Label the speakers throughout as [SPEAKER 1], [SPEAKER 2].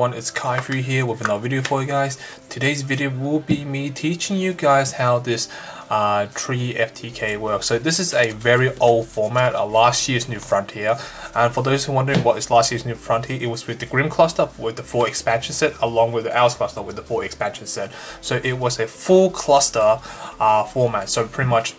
[SPEAKER 1] everyone, it's Kaifu here with another video for you guys. Today's video will be me teaching you guys how this tree FTK works. So this is a very old format, last year's New Frontier. And for those who are wondering what is last year's New Frontier, it was with the Grim cluster with the 4 expansion set along with the Owls cluster with the 4 expansion set. So it was a full cluster format. So pretty much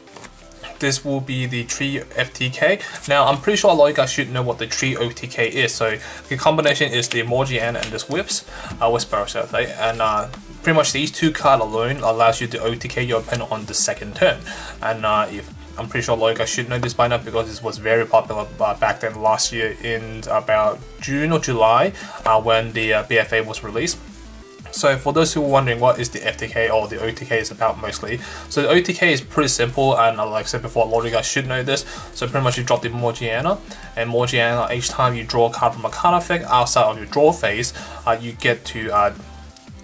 [SPEAKER 1] this will be the tree FTK. Now I'm pretty sure a lot of you guys should know what the tree OTK is. So the combination is the Morgiana and this Whisper, right? And pretty much these 2 cards alone allows you to OTK your opponent on the second turn. And I'm pretty sure a lot of you guys should know this by now because this was very popular back then last year in about June or July when the BFA was released. So for those who are wondering what is the FTK or the OTK is about mostly, so the OTK is pretty simple, and like I said before, a lot of you guys should know this. So pretty much you drop the Morgiana, and Morgiana, each time you draw a card from a card effect outside of your draw phase, you get to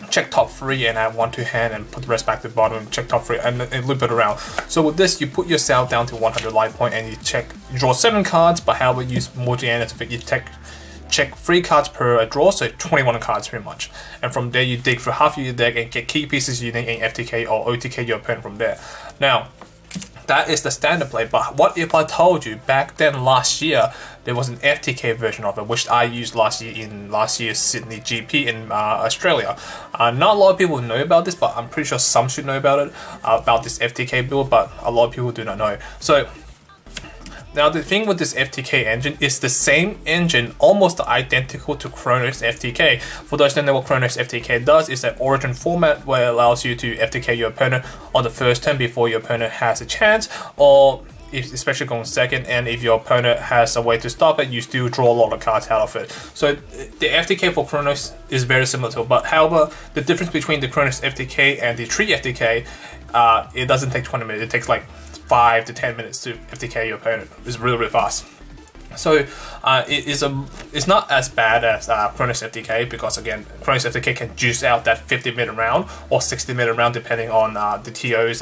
[SPEAKER 1] check top 3 and add 1 to hand and put the rest back to the bottom and check top 3 and loop it around. So with this, you put yourself down to 100 life point and you draw 7 cards, but however you use Morgiana to fit, you check 3 cards per draw, so 21 cards pretty much. And from there you dig through half of your deck and get key pieces you need in FTK or OTK your opponent from there. Now, that is the standard play, but what if I told you back then last year there was an FTK version of it, which I used last year in last year's Sydney GP in Australia. Not a lot of people know about this, but I'm pretty sure some should know about it, about this FTK build, but a lot of people do not know. So now the thing with this FTK engine is the same engine, almost identical to Chronos FTK. For those that know what Chronos FTK does, is an origin format where it allows you to FTK your opponent on the first turn before your opponent has a chance, or especially going second, and if your opponent has a way to stop it, you still draw a lot of cards out of it. So the FTK for Chronos is very similar to it, but however, the difference between the Chronos FTK and the Tree FTK, it doesn't take 20 minutes, it takes like 5 to 10 minutes to FTK your opponent. It's really fast. So it's not as bad as Chronos FTK, because again, Chronos FTK can juice out that 50-minute round or 60-minute round depending on the TO's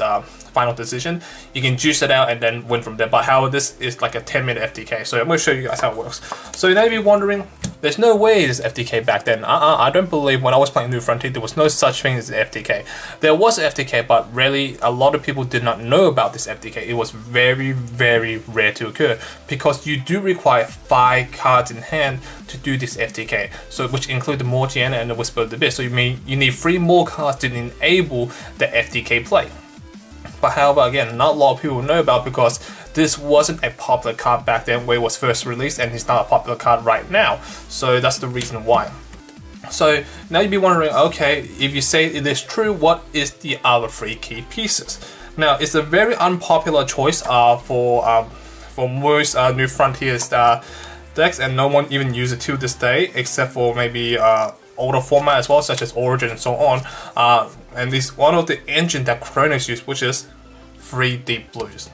[SPEAKER 1] final decision. You can juice it out and then win from there. But however, this is like a 10-minute FTK. So I'm going to show you guys how it works. So you may be wondering, there's no way this FTK back then. I don't believe when I was playing New Frontier there was no such thing as FTK. There was FTK, but really a lot of people did not know about this FTK. It was very rare to occur because you do require 5 cards in hand to do this FTK. So which include the Morgiana and the Whisper of the Abyss. So you need 3 more cards to enable the FTK play. But however, again, not a lot of people know about because this wasn't a popular card back then when it was first released, and it's not a popular card right now. So that's the reason why. So now you'd be wondering, okay, if you say it is true, what is the other 3 key pieces? Now, it's a very unpopular choice for most New Frontiers decks, and no one even uses it to this day, except for maybe older format as well, such as Origin and so on. And this one of the engine that Chronos used, which is 3 Deep Blues.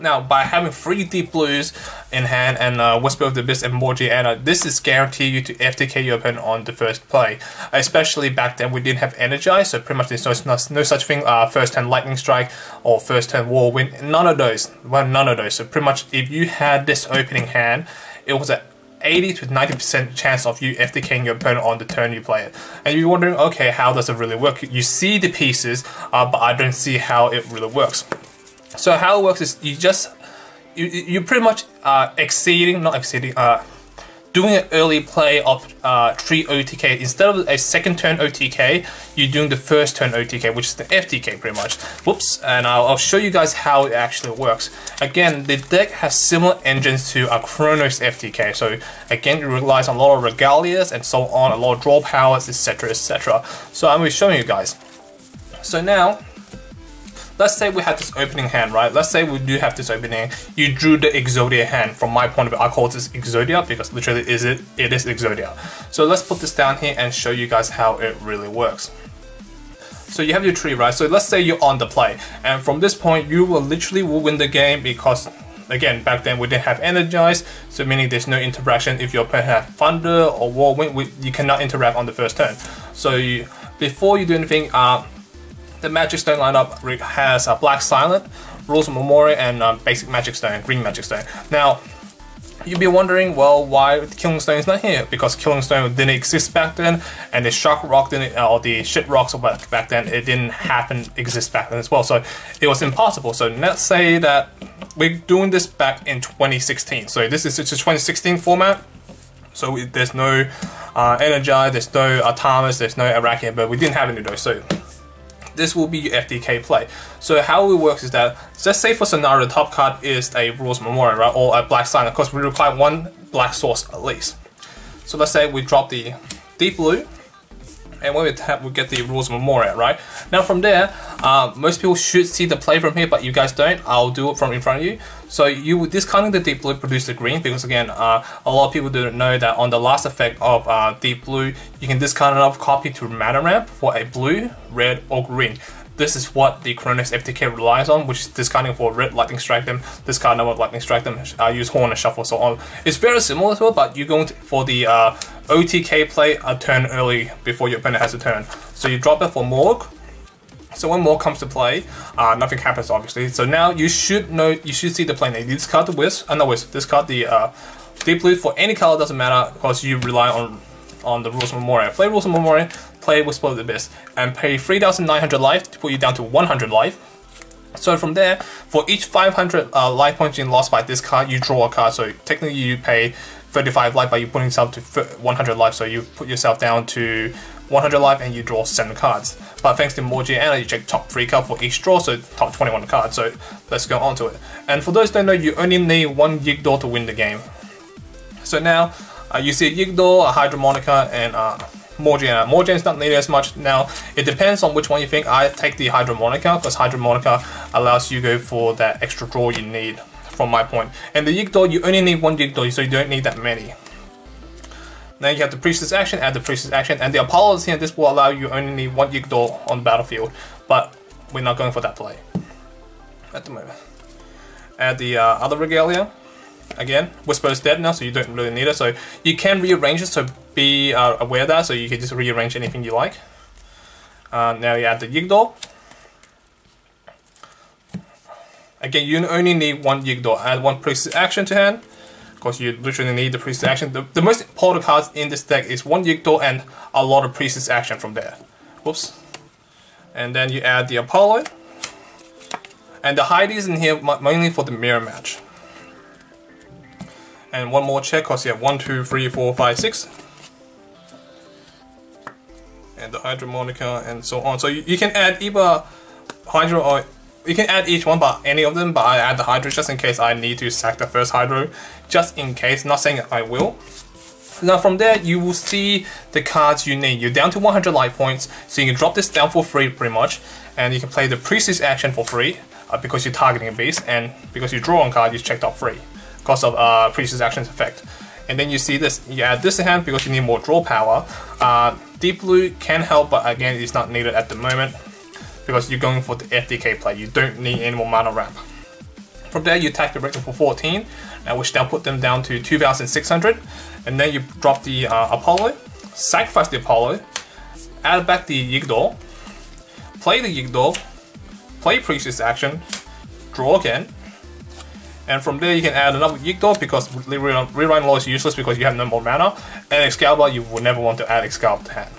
[SPEAKER 1] Now, by having 3 Deep Blues in hand and Whisper of the Abyss and Morgiana, this is guaranteed you to FTK your opponent on the first play. Especially back then we didn't have Energize, so pretty much there's no such thing, first turn Lightning Strike or first turn Whirlwind, none of those. Well, none of those. So pretty much if you had this opening hand, it was a 80 to 90% chance of you FTKing your opponent on the turn you play it. And you're wondering, okay, how does it really work? You see the pieces, but I don't see how it really works. So how it works is you pretty much doing an early play of tree OTK. Instead of a second turn OTK, you're doing the first turn OTK, which is the FTK pretty much. Whoops, and I'll show you guys how it actually works. Again, the deck has similar engines to a Chronos FTK. So again, it relies on a lot of regalias and so on, a lot of draw powers, etc, etc. So I'm going to be showing you guys. So now, let's say we had this opening hand, right? Let's say we do have this opening. You drew the Exodia hand. From my point of view, I call this Exodia because literally it is Exodia. So let's put this down here and show you guys how it really works. So you have your tree, right? So let's say you're on the play, and from this point you will literally win the game because, again, back then we didn't have Energize, so meaning there's no interaction. If your opponent has Thunder or Whirlwind, you cannot interact on the first turn. So before you do anything, the Magic Stone lineup has Black Silent, Rules of Memory, and Basic Magic Stone, Green Magic Stone. Now, You'd be wondering, well, why Killing Stone is not here? Because Killing Stone didn't exist back then, and the Shock Rock didn't, or the Shit Rocks back then, it didn't exist back then as well. So it was impossible. So let's say that we're doing this back in 2016. So this is just a 2016 format. So there's no Energize, there's no Thomas, there's no Iraqi, but we didn't have any of those. So this will be your FTK play. So how it works is that, let's say for scenario, the top card is a Rules Memorial, right, or a Black Sign. Of course, we require one black source at least. So let's say we drop the Deep Blue, and when we tap, we get the Rules Memorial, right? Now from there, most people should see the play from here, but you guys don't. I'll do it from in front of you. So you discarding the Deep Blue produce the green, because again, a lot of people don't know that on the last effect of Deep Blue, you can discard another copy to mana ramp for a blue, red, or green. This is what the Chronix FTK relies on, which is discarding for red, Lightning Strike them, discard another Lightning Strike them, use Horn and Shuffle, so on. It's very similar as well, but you're going for the OTK play a turn early before your opponent has a turn. So you drop it for Morg. So when Morg comes to play, nothing happens obviously. So now you should know, you should see the play. Now you discard the Wisp, discard the Deep Blue for any color, doesn't matter, because you rely on the Rules Memorial. Play Rules Memorial, play Wisp of the Abyss, and pay 3,900 life to put you down to 100 life. So from there, for each 500 life points you lost by this card, you draw a card. So technically you pay 35 life, but you're putting yourself to 100 life, so you put yourself down to 100 life and you draw 7 cards. But thanks to Morgiana, you check top 3 cards for each draw, so top 21 cards. So let's go on to it. And for those who don't know, you only need one Yigdor to win the game. So now you see a Yigdor, a Hydromonica, and Morgiana. Morgiana is not needed as much. Now it depends on which one you think. I take the Hydromonica because Hydromonica allows you to go for that extra draw you need, from my point. And the Yigdor, you only need one Yigdor, so you don't need that many. Then you have the Priestess action, add the Priestess action, and the Apollos here, this will allow you only need one Yigdor on the battlefield, but we're not going for that play at the moment. Add the other Regalia. Again, Whisper is dead now, so you don't really need it, so you can rearrange it, so be aware of that, so you can just rearrange anything you like. Now you add the Yigdor. Again, you only need one Yigdor. Add one Priestess action to hand, because you literally need the Priestess action. The most important cards in this deck is one Yigdor and a lot of Priestess action from there. Whoops. And then you add the Apollo. And the Heidi's in here mainly for the mirror match. And one more check, because you have 1, 2, 3, 4, 5, 6. And the Hydromonica and so on. So you can add either Hydro or you can add each one, but any of them, but I add the Hydro just in case I need to sack the first Hydro. Just in case, not saying I will. Now from there, you will see the cards you need. You're down to 100 life points, so you can drop this down for free pretty much. And you can play the Priestess action for free, because you're targeting a beast, and because you draw one card, you checked off free, because of Priestess action's effect. And then you see this, you add this in hand because you need more draw power. Deep Blue can help, but again, it's not needed at the moment, because you're going for the FTK play. You don't need any more mana ramp. From there, you attack the Rector for 14, which now put them down to 2,600. And then you drop the Apollo, sacrifice the Apollo, add back the Yigdor, play the Yigdor, play Priestess action, draw again. And from there, you can add another Yigdor because Rewrite Law is useless because you have no more mana. And Excalibur, you would never want to add Excalibur to hand.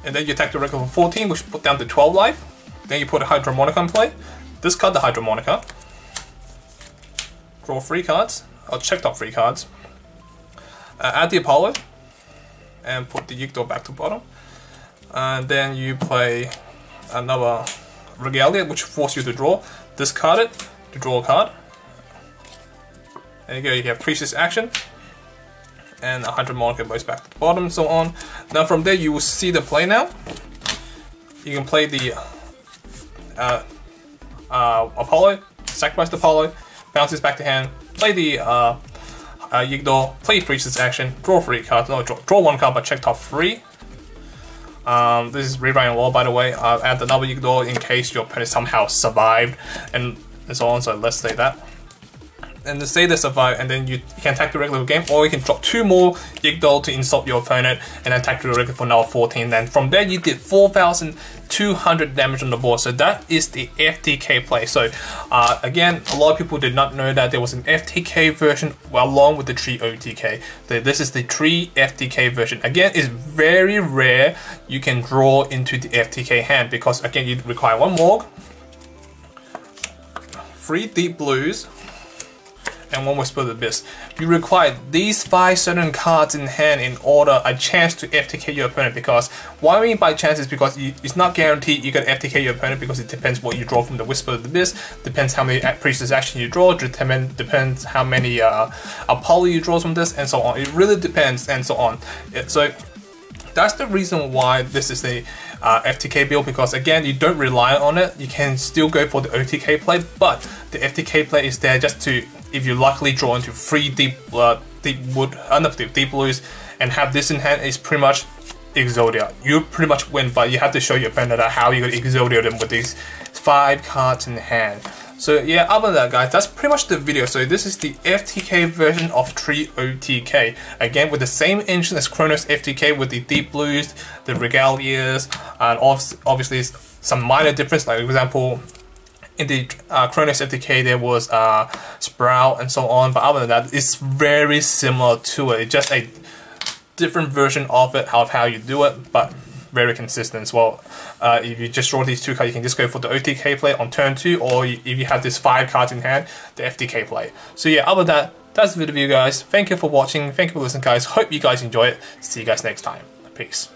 [SPEAKER 1] And then you attack the Rector for 14, which put down to 12 life. Then you put a Hydromonica in play. Discard the Hydromonica. Draw 3 cards. I'll check top 3 cards. Add the Apollo. And put the Yigdor back to bottom. And then you play another Regalia, which forces you to draw. Discard it to draw a card. There you go, you have Priestess action. And a Hydromonica goes back to the bottom, so on. Now from there, you will see the play now. You can play the Apollo, sacrifice the Apollo, bounces back to hand, play the Yigdor, play Priestess action, draw 3 cards, no, draw 1 card but check top 3. This is Rewriting Law, by the way. Add another Yigdor in case your opponent somehow survived and so on, so let's say that. and then say they survive, and then you can attack directly with game, or you can drop 2 more Yigdal to insult your opponent, and then attack directly for now 14. Then from there you did 4,200 damage on the board. So that is the FTK play. So again, a lot of people did not know that there was an FTK version along with the Tree OTK. This is the Tree FTK version. Again, it's very rare you can draw into the FTK hand, because again, you require 1 Morg, 3 Deep Blues, and 1 Whisper of the Abyss. You require these 5 certain cards in hand in order a chance to FTK your opponent, because what I mean by chance is because it's not guaranteed you're going to FTK your opponent, because it depends what you draw from the Whisper of the Abyss, depends how many Priestess action you draw, depends how many Apollo you draw from this, and so on. It really depends, and so on. So that's the reason why this is the FTK build, because again, you don't rely on it. You can still go for the OTK play, but the FTK play is there just to, if you luckily draw into 3 deep blues and have this in hand, is pretty much Exodia. You pretty much win, but you have to show your opponent how you're going to Exodia them with these 5 cards in hand. So yeah, other than that, guys, that's pretty much the video. So this is the FTK version of Tree OTK. Again, with the same engine as Chronos FTK, with the Deep Blues, the Regalias, and obviously some minor difference. Like for example, in the Chronos FTK there was Sprout and so on. But other than that, it's very similar to it. It's just a different version of it, of how you do it, but very consistent as well. If you just draw these 2 cards, you can just go for the OTK play on turn 2, or if you have these 5 cards in hand, the FTK play. So yeah, other than that, that's the video, guys. Thank you for watching. Thank you for listening, guys. Hope you guys enjoy it. See you guys next time. Peace.